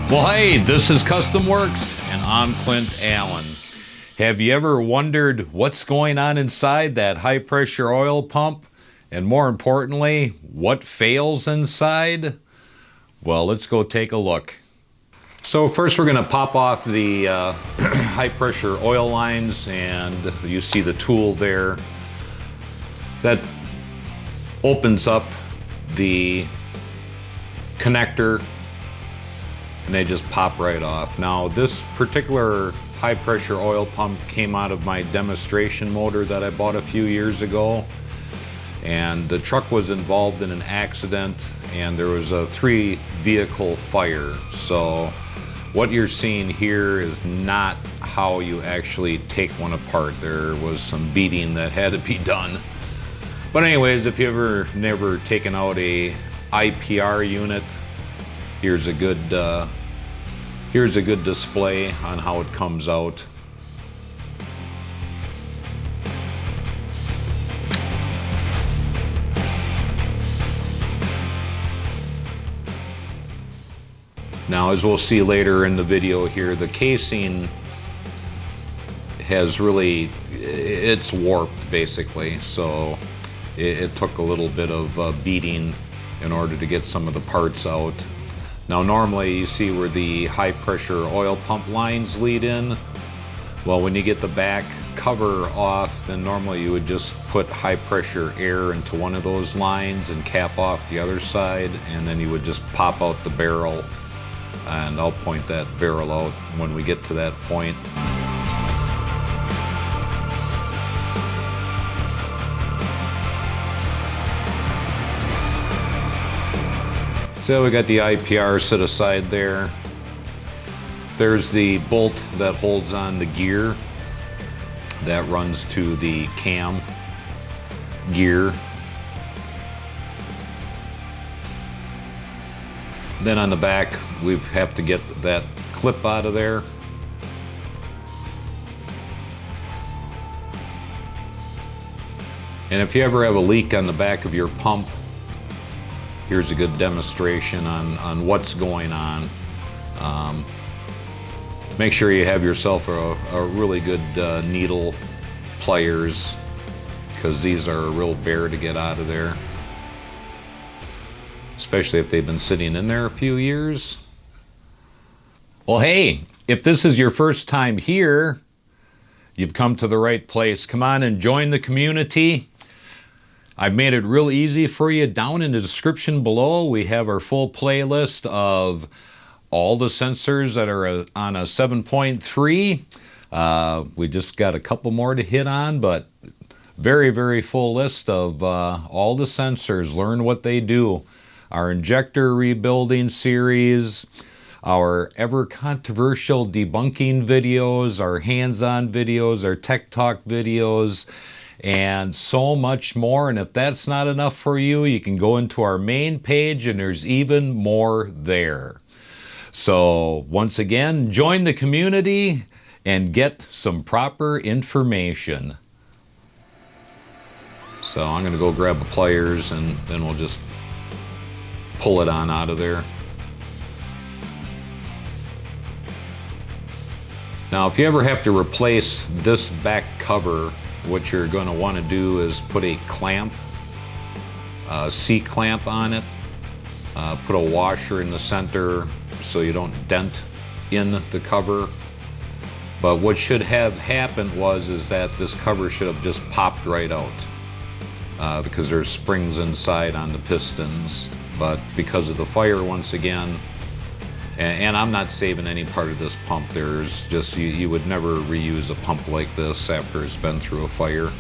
Well, hey, this is Custom Works, and I'm Clint Allen. Have you ever wondered what's going on inside that high-pressure oil pump? And more importantly, what fails inside? Well, let's go take a look. So first we're going to pop off the high-pressure oil lines, and you see the tool there. That opens up the connector, and they just pop right off. Now, this particular high pressure oil pump came out of my demonstration motor that I bought a few years ago, and the truck was involved in an accident and there was a 3-vehicle fire. So what you're seeing here is not how you actually take one apart. There was some beating that had to be done. But anyways, if you ever never taken out a IPR unit, here's a good display on how it comes out. Now, as we'll see later in the video here, the casing has really, it's warped basically, so it took a little bit of beating in order to get some of the parts out. Now, normally you see where the high pressure oil pump lines lead in. Well, when you get the back cover off, then normally you would just put high pressure air into one of those lines and cap off the other side, and then you would just pop out the barrel. And I'll point that barrel out when we get to that point. So we got the IPR set aside there. There's the bolt that holds on the gear that runs to the cam gear. Then on the back, we have to get that clip out of there. And if you ever have a leak on the back of your pump, here's a good demonstration on what's going on. Make sure you have yourself a really good needle pliers, because these are a real bear to get out of there, especially if they've been sitting in there a few years. Well, hey, if this is your first time here, you've come to the right place. Come on and join the community. I've made it real easy for you. Down in the description below, we have our full playlist of all the sensors that are on a 7.3. We just got a couple more to hit on, but very, very full list of all the sensors. Learn what they do. Our injector rebuilding series, our ever controversial debunking videos, our hands-on videos, our tech talk videos, and so much more. And if that's not enough for you, you can go into our main page and there's even more there. So once again, join the community and get some proper information. So I'm going to go grab the pliers and then we'll just pull it on out of there. Now, if you ever have to replace this back cover, what you're going to want to do is put a clamp, C-clamp on it, put a washer in the center so you don't dent in the cover. But what should have happened is that this cover should have just popped right out because there's springs inside on the pistons. But because of the fire, once again, and I'm not saving any part of this pump. There's just, you would never reuse a pump like this after it's been through a fire.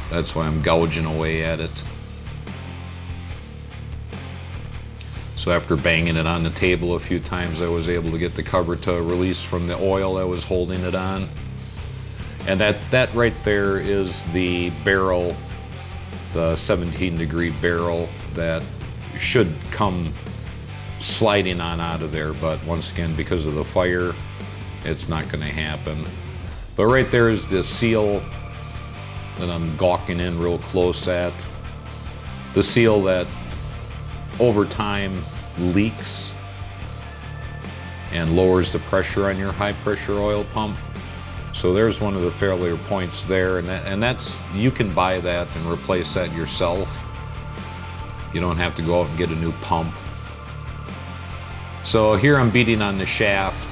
That's why I'm gouging away at it. So after banging it on the table a few times, I was able to get the cover to release from the oil that was holding it on. And that right there is the barrel, the 17-degree barrel that should come sliding on out of there, but once again, because of the fire, it's not going to happen. But right there is the seal that I'm gawking in real close at. The seal that over time leaks and lowers the pressure on your high pressure oil pump. So there's one of the failure points there, and that's, you can buy that and replace that yourself. You don't have to go out and get a new pump. So here I'm beating on the shaft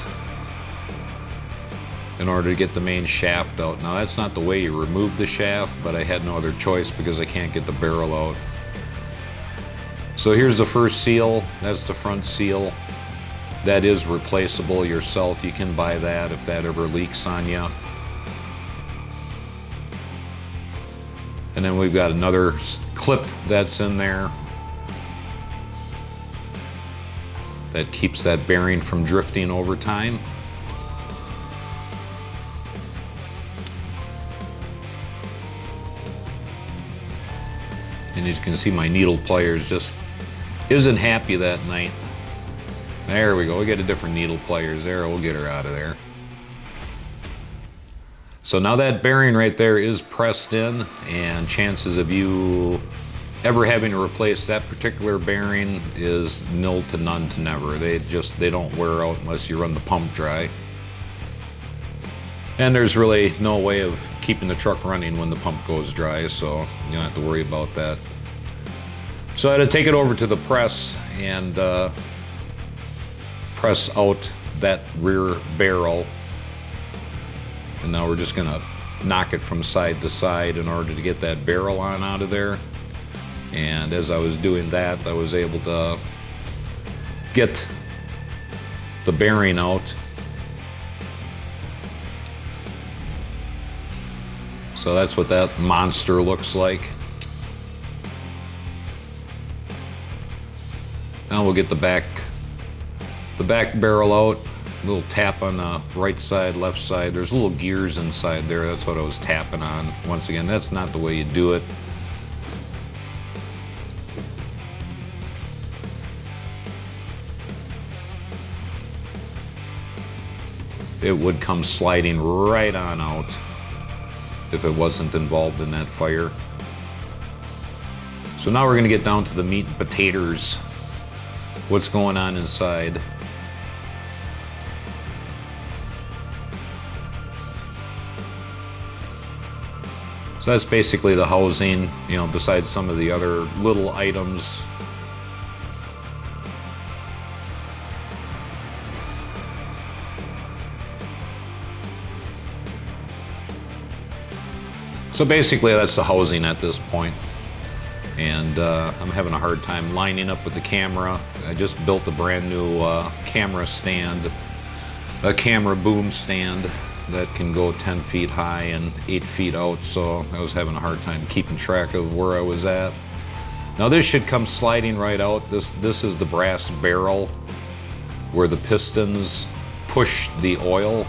in order to get the main shaft out. Now that's not the way you remove the shaft, but I had no other choice because I can't get the barrel out. So here's the first seal, that's the front seal. That is replaceable yourself, you can buy that if that ever leaks on you. And then we've got another clip that's in there that keeps that bearing from drifting over time. And as you can see, my needle pliers just isn't happy that night. There we go, we get a different needle pliers there, we'll get her out of there. So now that bearing right there is pressed in, and chances of you ever having to replace that particular bearing is nil to none to never. They don't wear out unless you run the pump dry. And there's really no way of keeping the truck running when the pump goes dry, so you don't have to worry about that. So I had to take it over to the press and press out that rear barrel. And now we're just gonna knock it from side to side in order to get that barrel on out of there. And as I was doing that, I was able to get the bearing out. So that's what that monster looks like. Now we'll get the back barrel out. A little tap on the right side, left side. There's little gears inside there. That's what I was tapping on. Once again, that's not the way you do it. It would come sliding right on out if it wasn't involved in that fire. So now we're gonna get down to the meat and potatoes. What's going on inside? So that's basically the housing, you know, besides some of the other little items. So basically that's the housing at this point. And I'm having a hard time lining up with the camera. I just built a brand new camera stand, a camera boom stand that can go 10 feet high and 8 feet out, so I was having a hard time keeping track of where I was at. Now this should come sliding right out. This is the brass barrel where the pistons push the oil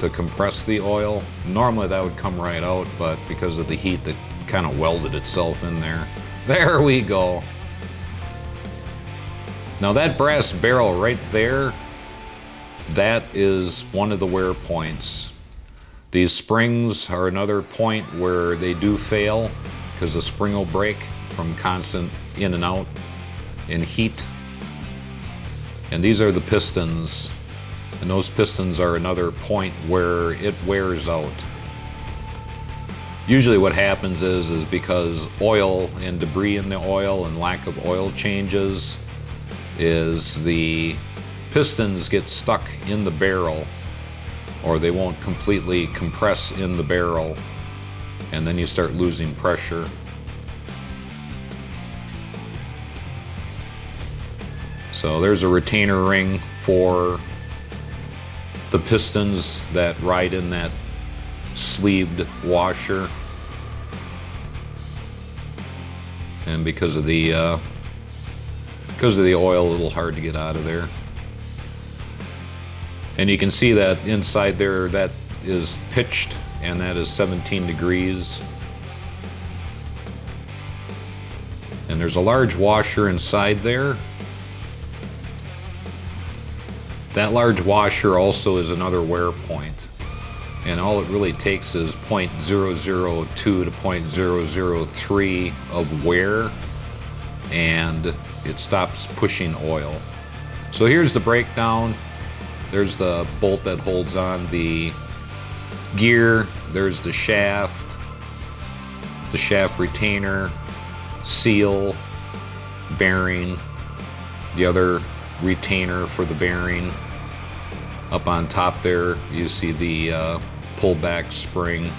to compress the oil. Normally that would come right out, but because of the heat that kind of welded itself in there. There we go. Now that brass barrel right there, that is one of the wear points. These springs are another point where they do fail because the spring will break from constant in and out in heat. And these are the pistons. And those pistons are another point where it wears out. Usually what happens is because oil and debris in the oil and lack of oil changes is the pistons get stuck in the barrel, or they won't completely compress in the barrel, and then you start losing pressure. So there's a retainer ring for the pistons that ride in that sleeved washer, and because of the oil, a little hard to get out of there. And you can see that inside there, that is pitched, and that is 17 degrees. And there's a large washer inside there. That large washer also is another wear point. And all it really takes is 0.002 to 0.003 of wear, and it stops pushing oil. So here's the breakdown. There's the bolt that holds on the gear. There's the shaft retainer, seal, bearing, the other retainer for the bearing. Up on top there, you see the pullback spring,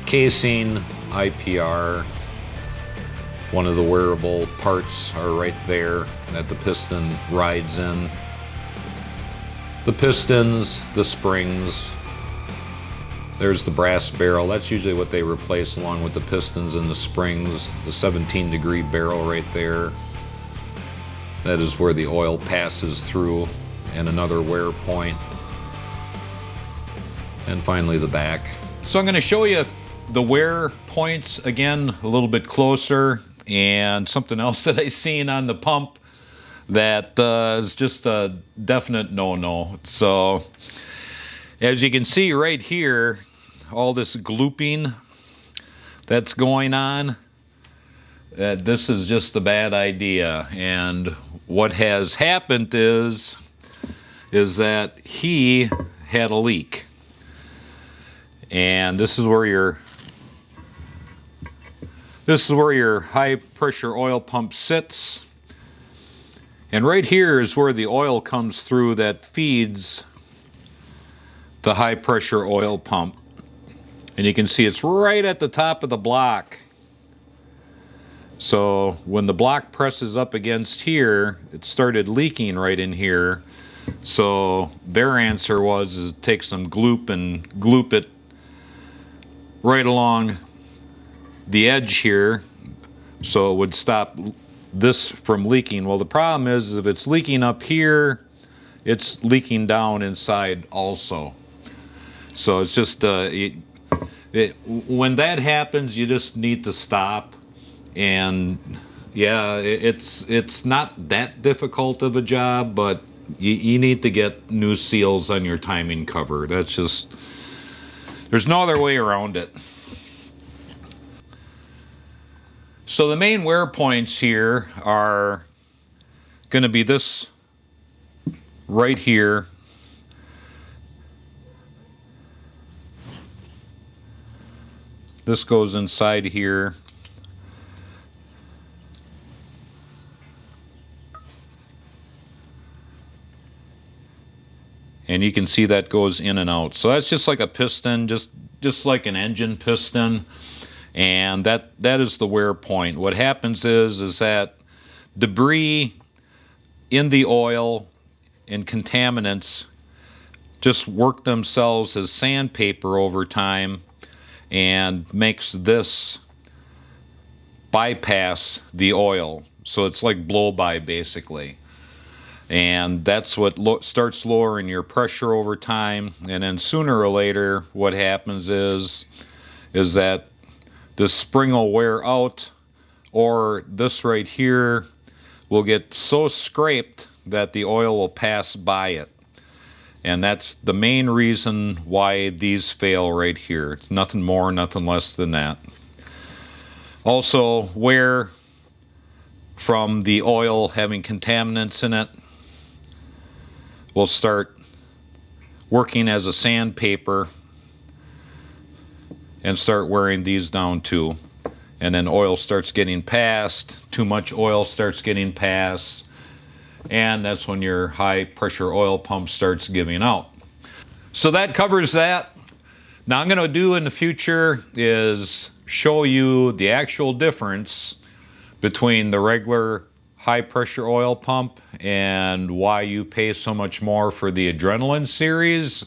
casing, IPR. One of the wearable parts are right there that the piston rides in. The pistons, the springs. There's the brass barrel. That's usually what they replace along with the pistons and the springs. The 17-degree barrel right there. That is where the oil passes through, and another wear point. And finally the back. So I'm going to show you the wear points again a little bit closer, and something else that I seen on the pump that is just a definite no-no. So as you can see right here, all this glooping that's going on, this is just a bad idea. And what has happened is that he had a leak. And this is where your high pressure oil pump sits. And right here is where the oil comes through that feeds the high pressure oil pump. And you can see it's right at the top of the block. So when the block presses up against here, it started leaking right in here. So their answer was take some gloop and gloop it right along the edge here, so it would stop this from leaking. Well, the problem is if it's leaking up here, it's leaking down inside also. So it's just when that happens, you just need to stop. And yeah, it's not that difficult of a job, but you need to get new seals on your timing cover. That's just, there's no other way around it. So the main wear points here are going to be this right here. This goes inside here. And you can see that goes in and out. So that's just like a piston, just like an engine piston. And that is the wear point. What happens is that debris in the oil and contaminants just work themselves as sandpaper over time and makes this bypass the oil. So it's like blow-by basically. And that's what starts lowering your pressure over time. And then sooner or later what happens is that this spring will wear out, or this right here will get so scraped that the oil will pass by it. And that's the main reason why these fail right here. It's nothing more, nothing less than that. Also, wear from the oil having contaminants in it will start working as a sandpaper and start wearing these down too. And then oil starts getting passed, too much oil starts getting passed, and that's when your high pressure oil pump starts giving out. So that covers that. Now I'm going to do in the future is show you the actual difference between the regular high pressure oil pump and why you pay so much more for the Adrenaline series,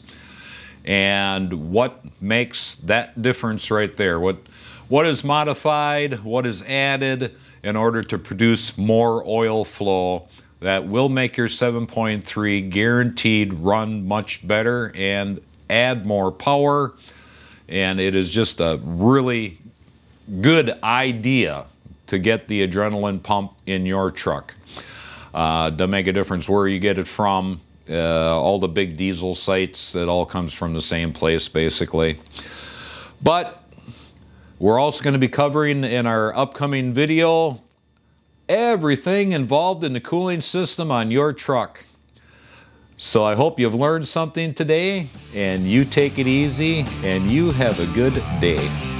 and what makes that difference right there. What is modified, what is added in order to produce more oil flow that will make your 7.3 guaranteed run much better and add more power. And it is just a really good idea to get the Adrenaline pump in your truck. Doesn't make a difference where you get it from. All the big diesel sites, it all comes from the same place basically. But we're also going to be covering in our upcoming video everything involved in the cooling system on your truck. So I hope you've learned something today, and you take it easy, and you have a good day.